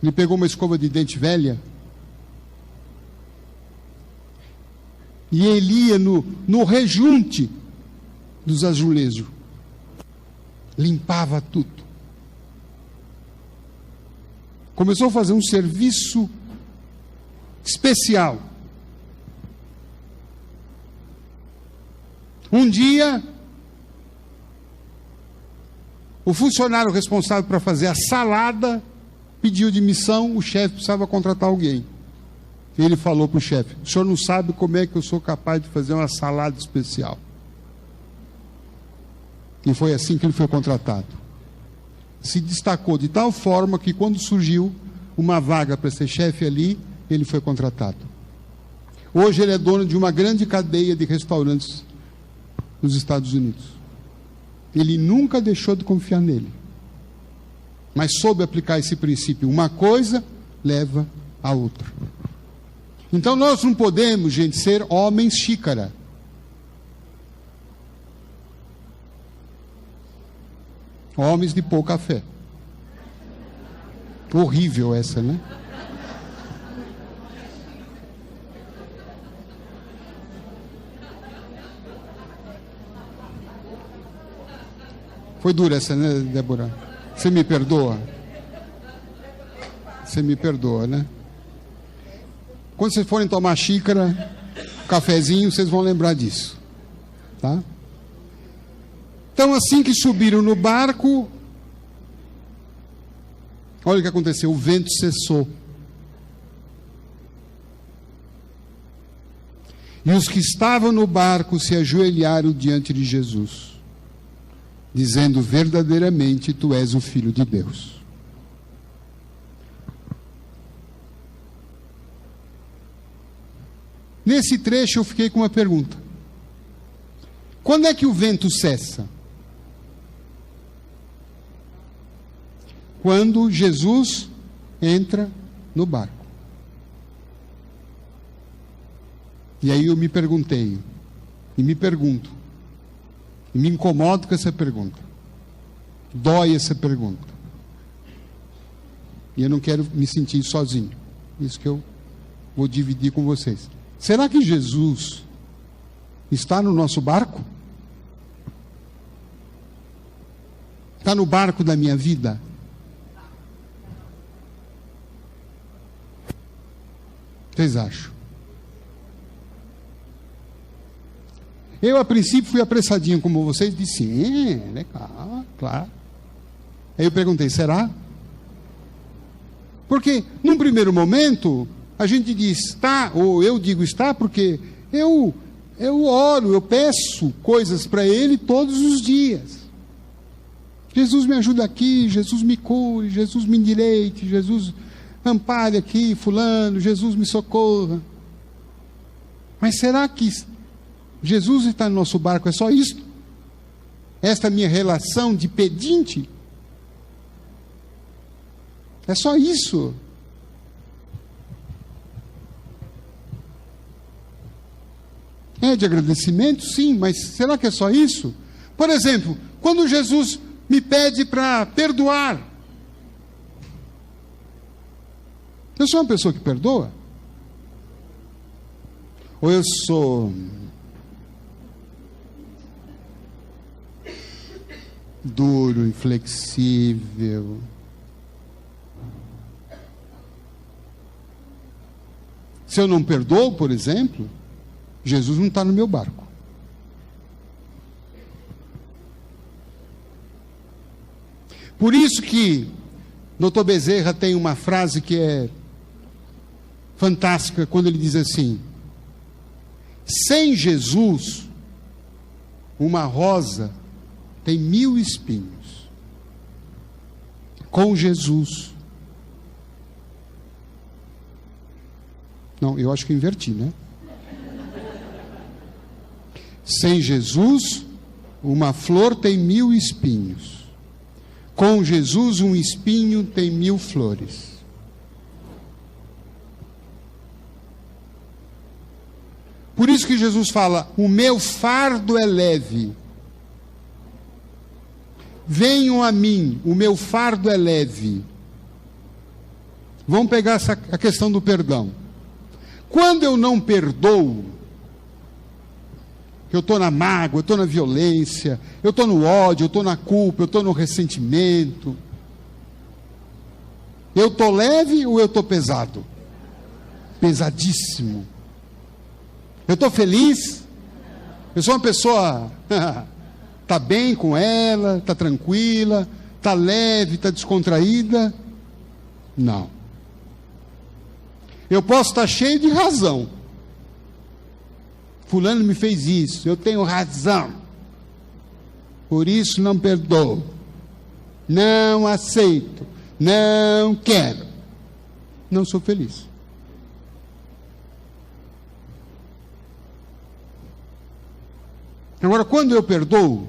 ele pegou uma escova de dente velha e ele ia no rejunte dos azulejos, limpava tudo. Começou a fazer um serviço especial. Um dia, o funcionário responsável para fazer a salada pediu demissão, o chefe precisava contratar alguém. Ele falou para o chefe: o senhor não sabe como é que eu sou capaz de fazer uma salada especial. E foi assim que ele foi contratado. Se destacou de tal forma que quando surgiu uma vaga para ser chefe ali, ele foi contratado. Hoje ele é dono de uma grande cadeia de restaurantes nos Estados Unidos. Ele nunca deixou de confiar nele, mas soube aplicar esse princípio: uma coisa leva a outra. Então nós não podemos, gente, ser homens xícara. Homens de pouca fé. Horrível essa, né? Foi dura essa, né, Débora? Você me perdoa? Você me perdoa, né? Quando vocês forem tomar xícara, cafezinho, vocês vão lembrar disso. Tá? Então, assim que subiram no barco, Olha o que aconteceu, o vento cessou. E os que estavam no barco se ajoelharam diante de Jesus, dizendo: verdadeiramente tu és o Filho de Deus. Nesse trecho eu fiquei com uma pergunta: quando é que o vento cessa? Quando Jesus entra no barco. E aí eu me perguntei, e me pergunto, e me incomodo com essa pergunta. Dói essa pergunta. E eu não quero me sentir sozinho. Isso que eu vou dividir com vocês. Será que Jesus está no nosso barco? Está no barco da minha vida? Vocês acham? Eu, a princípio, fui apressadinho como vocês, disse: sim, legal, claro. Aí eu perguntei: será? Porque, num primeiro momento, a gente diz está, ou eu digo está, porque eu oro, eu peço coisas para Ele todos os dias. Jesus me ajuda aqui, Jesus me cure, Jesus me endireite, Jesus ampare aqui fulano, Jesus me socorra. Mas será que Jesus está no nosso barco? É só isso? Esta minha relação de pedinte? É só isso? É de agradecimento? Sim, mas será que é só isso? Por exemplo, quando Jesus me pede para perdoar, eu sou uma pessoa que perdoa? Ou eu sou duro, inflexível? Se eu não perdoo, por exemplo, Jesus não está no meu barco. Por isso que Dr. Bezerra tem uma frase que é fantástica, quando ele diz assim: sem Jesus, uma rosa tem 1000 espinhos. Com Jesus. Não, eu acho que eu inverti, né? Sem Jesus, uma flor tem 1000 espinhos. Com Jesus, um espinho tem 1000 flores. Por isso que Jesus fala: o meu fardo é leve. Venham a mim, o meu fardo é leve. Vamos pegar a questão do perdão. Quando eu não perdoo, eu estou na mágoa, eu estou na violência, eu estou no ódio, eu estou na culpa, eu estou no ressentimento. Eu estou leve ou eu estou pesado? Pesadíssimo. Eu estou feliz? Eu sou uma pessoa, está bem com ela, está tranquila, está leve, está descontraída? Não. Eu posso estar cheio de razão. Fulano me fez isso, eu tenho razão. Por isso não perdoo. Não aceito. Não quero. Não sou feliz. Agora, quando eu perdoo,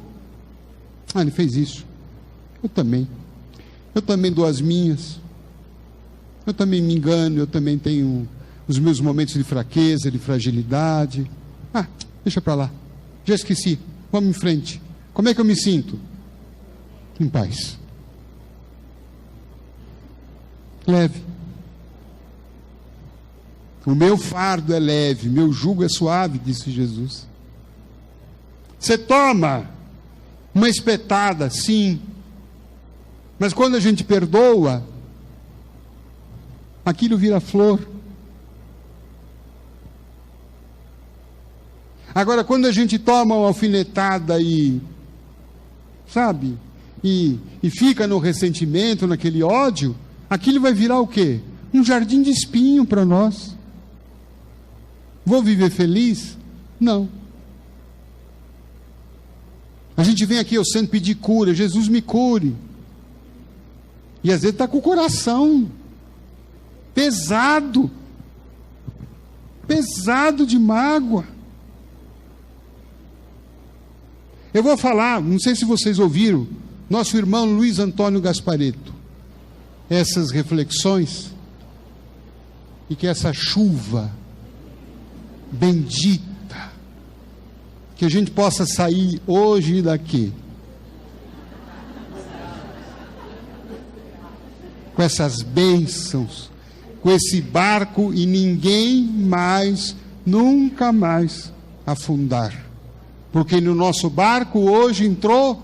ele fez isso. Eu também dou as minhas. Eu também me engano, eu também tenho os meus momentos de fraqueza, de fragilidade. Deixa para lá. Já esqueci. Vamos em frente. Como é que eu me sinto? Em paz. Leve. O meu fardo é leve, meu jugo é suave, disse Jesus. Você toma uma espetada, sim. Mas quando a gente perdoa, aquilo vira flor. Agora, quando a gente toma uma alfinetada e fica no ressentimento, naquele ódio, aquilo vai virar o quê? Um jardim de espinho para nós. Vou viver feliz? Não. A gente vem aqui ao centro pedir cura, Jesus me cure. E às vezes está com o coração pesado de mágoa. Eu vou falar, não sei se vocês ouviram, nosso irmão Luiz Antônio Gasparetto, essas reflexões, e que essa chuva bendita, que a gente possa sair hoje daqui com essas bênçãos, com esse barco e ninguém mais, nunca mais afundar. Porque no nosso barco hoje entrou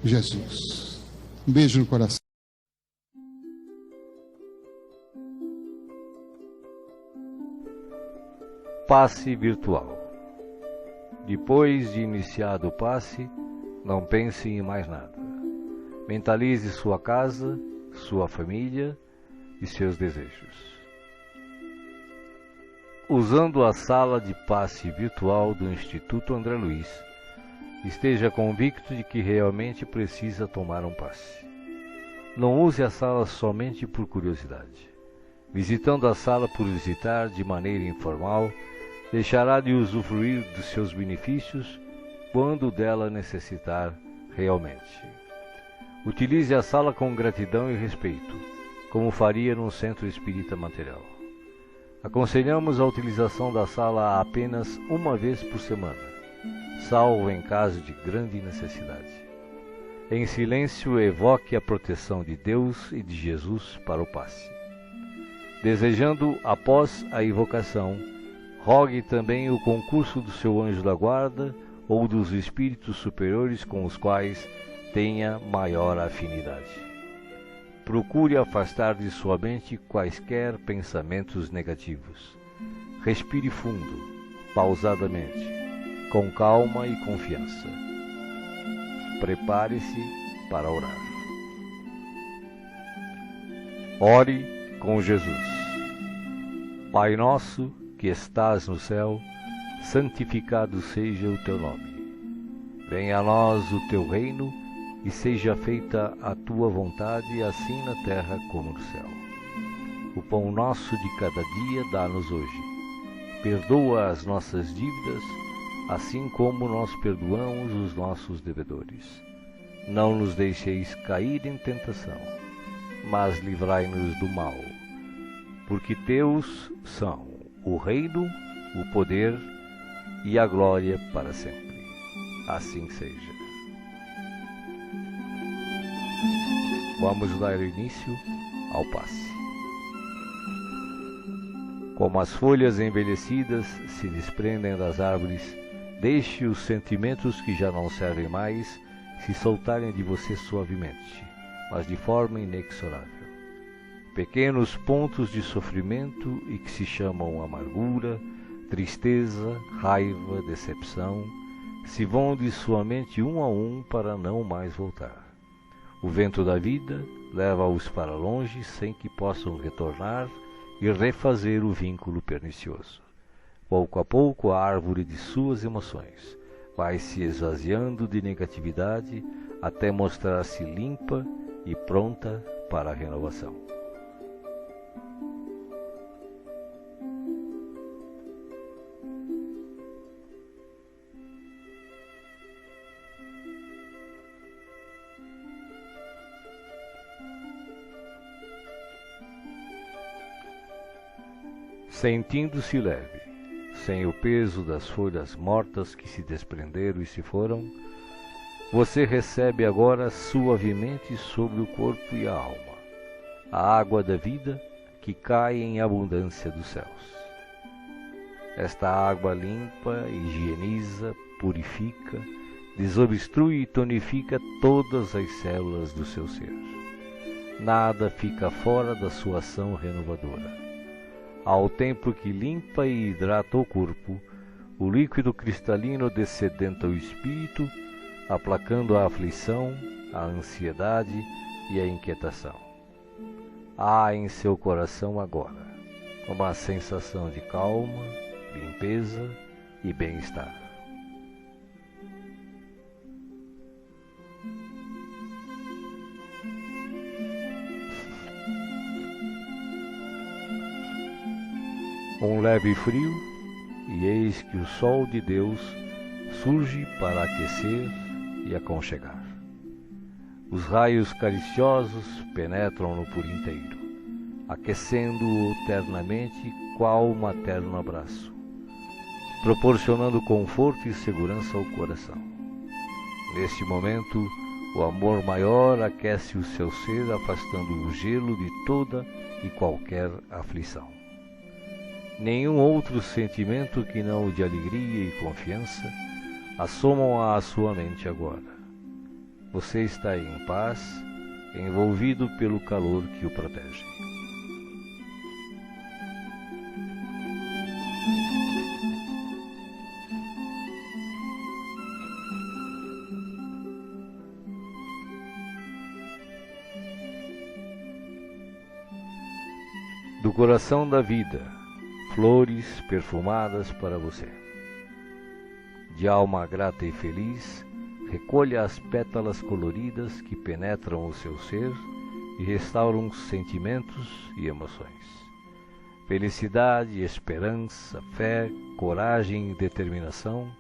Jesus. Um beijo no coração.
Passe virtual. Depois de iniciado o passe, não pense em mais nada. Mentalize sua casa, sua família e seus desejos. Usando a sala de passe virtual do Instituto André Luiz, esteja convicto de que realmente precisa tomar um passe. Não use a sala somente por curiosidade. Visitando a sala por visitar de maneira informal, deixará de usufruir dos seus benefícios quando dela necessitar realmente. Utilize a sala com gratidão e respeito, como faria num centro espírita material. Aconselhamos a utilização da sala apenas uma vez por semana, salvo em caso de grande necessidade. Em silêncio, evoque a proteção de Deus e de Jesus para o passe. Desejando, após a invocação, rogue também o concurso do seu anjo da guarda ou dos espíritos superiores com os quais tenha maior afinidade. Procure afastar de sua mente quaisquer pensamentos negativos. Respire fundo, pausadamente, com calma e confiança. Prepare-se para orar. Ore com Jesus. Pai nosso, que estás no céu, santificado seja o teu nome. Venha a nós o teu reino e seja feita a tua vontade, assim na terra como no céu. O pão nosso de cada dia dá-nos hoje. Perdoa as nossas dívidas, assim como nós perdoamos os nossos devedores. Não nos deixeis cair em tentação, mas livrai-nos do mal. Porque teus são o reino, o poder e a glória para sempre. Assim seja. Vamos dar início ao passe. Como as folhas envelhecidas se desprendem das árvores, deixe os sentimentos que já não servem mais se soltarem de você suavemente, mas de forma inexorável. Pequenos pontos de sofrimento e que se chamam amargura, tristeza, raiva, decepção, se vão de sua mente um a um para não mais voltar. O vento da vida leva-os para longe sem que possam retornar e refazer o vínculo pernicioso. Pouco a pouco a árvore de suas emoções vai se esvaziando de negatividade até mostrar-se limpa e pronta para a renovação. Sentindo-se leve, sem o peso das folhas mortas que se desprenderam e se foram, você recebe agora suavemente sobre o corpo e a alma a água da vida que cai em abundância dos céus. Esta água limpa, higieniza, purifica, desobstrui e tonifica todas as células do seu ser. Nada fica fora da sua ação renovadora. Ao tempo que limpa e hidrata o corpo, o líquido cristalino descedenta o espírito, aplacando a aflição, a ansiedade e a inquietação. há em seu coração agora uma sensação de calma, limpeza e bem-estar. Um leve frio, e eis que o sol de Deus surge para aquecer e aconchegar. Os raios cariciosos penetram-no por inteiro, aquecendo-o ternamente qual materno abraço, proporcionando conforto e segurança ao coração. Neste momento, o amor maior aquece o seu ser, afastando o gelo de toda e qualquer aflição. Nenhum outro sentimento que não o de alegria e confiança assomam à sua mente agora. Você está em paz, envolvido pelo calor que o protege. Do coração da vida, flores perfumadas para você. De alma grata e feliz, recolha as pétalas coloridas que penetram o seu ser e restauram sentimentos e emoções. Felicidade, esperança, fé, coragem e determinação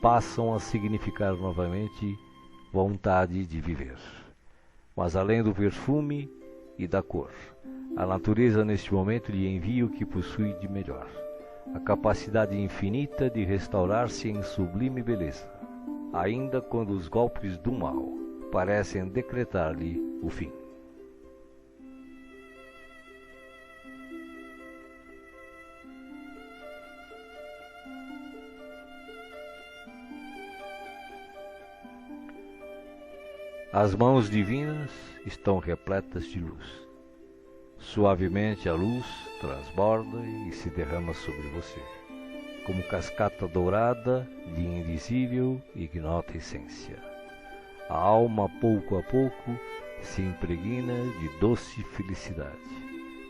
passam a significar novamente vontade de viver. Mas além do perfume e da cor, a natureza neste momento lhe envia o que possui de melhor, a capacidade infinita de restaurar-se em sublime beleza, ainda quando os golpes do mal parecem decretar-lhe o fim. As mãos divinas estão repletas de luz. Suavemente a luz transborda e se derrama sobre você, como cascata dourada de indizível e ignota essência. A alma, pouco a pouco, se impregna de doce felicidade,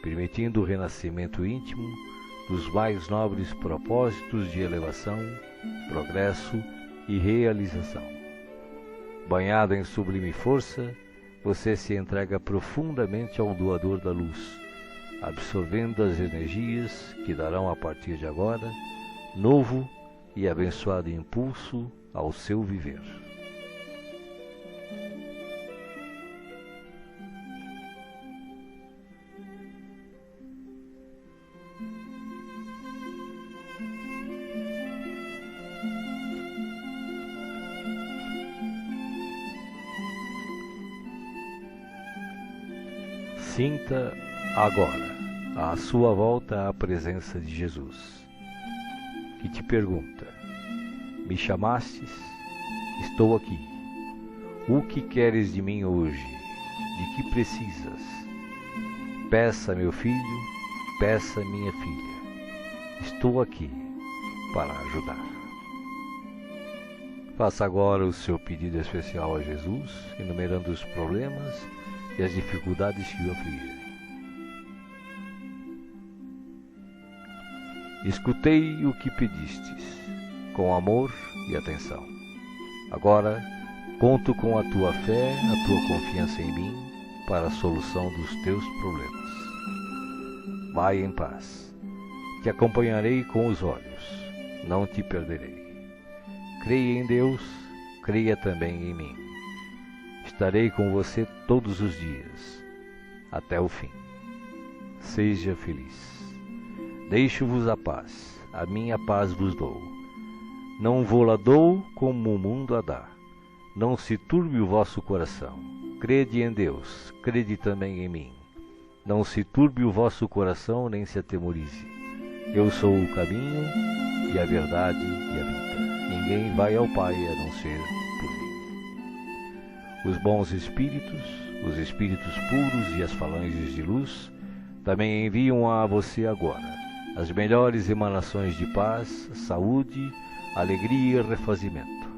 permitindo o renascimento íntimo dos mais nobres propósitos de elevação, progresso e realização. Banhado em sublime força, você se entrega profundamente ao doador da luz, absorvendo as energias que darão a partir de agora novo e abençoado impulso ao seu viver. Sinta agora à sua volta a presença de Jesus, que te pergunta: me chamastes? Estou aqui. O que queres de mim hoje? De que precisas? Peça, meu filho, peça, minha filha. Estou aqui para ajudar. Faça agora o seu pedido especial a Jesus, enumerando os problemas e as dificuldades que o afligem. Escutei o que pedistes, com amor e atenção. Agora, conto com a tua fé, a tua confiança em mim, para a solução dos teus problemas. Vai em paz. Te acompanharei com os olhos, não te perderei. Creia em Deus, creia também em mim. Estarei com você todos os dias, até o fim. Seja feliz. Deixo-vos a paz, a minha paz vos dou. Não vou-la dou como o mundo a dá. Não se turbe o vosso coração. Crede em Deus, crede também em mim. Não se turbe o vosso coração, nem se atemorize. Eu sou o caminho e a verdade e a vida. Ninguém vai ao Pai a não ser por mim. Os bons espíritos, os espíritos puros e as falanges de luz também enviam a você agora as melhores emanações de paz, saúde, alegria e refazimento,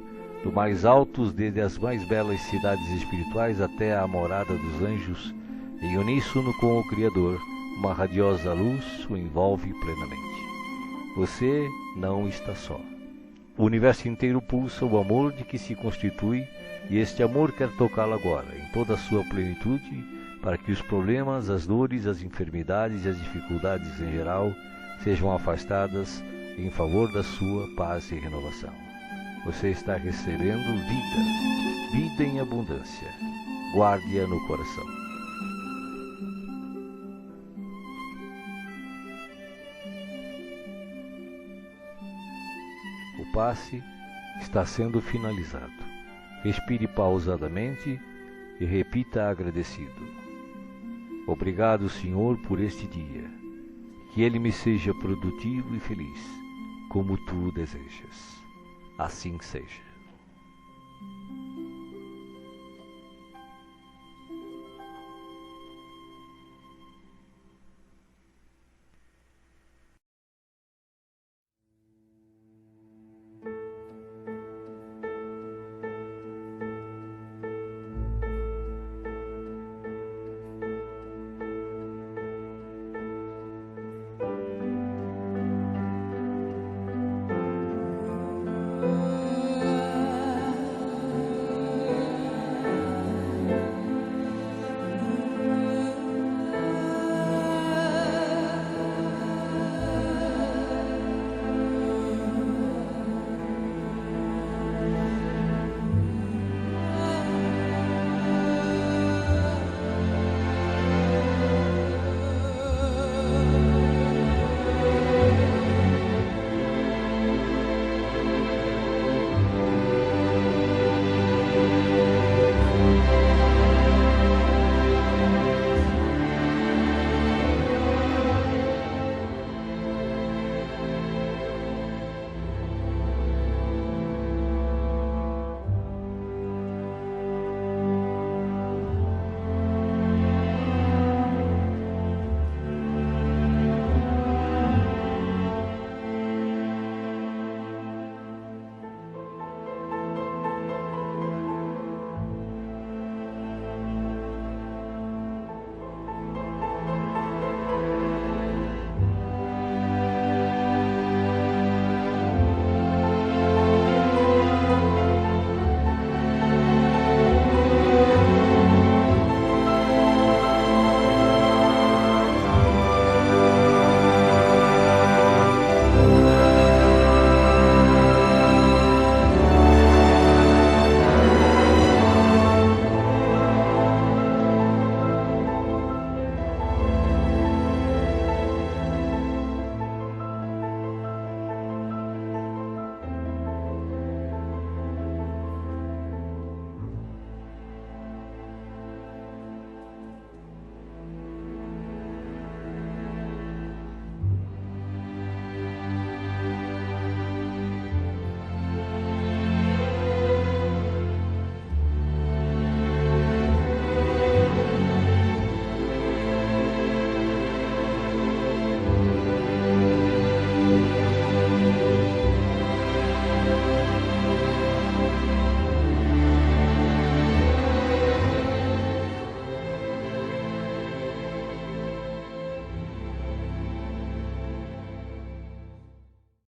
do mais altos desde as mais belas cidades espirituais até a morada dos anjos, Em uníssono com o Criador, uma radiosa luz o envolve plenamente. Você não está só. O universo inteiro pulsa o amor de que se constitui, e este amor quer tocá-lo agora, em toda a sua plenitude, para que os problemas, as dores, as enfermidades e as dificuldades em geral sejam afastadas em favor da sua paz e renovação. Você está recebendo vida, vida em abundância. Guarde-a no coração. O passe está sendo finalizado. Respire pausadamente e repita agradecido. Obrigado, Senhor, por este dia. Que ele me seja produtivo e feliz, como tu desejas. Assim seja.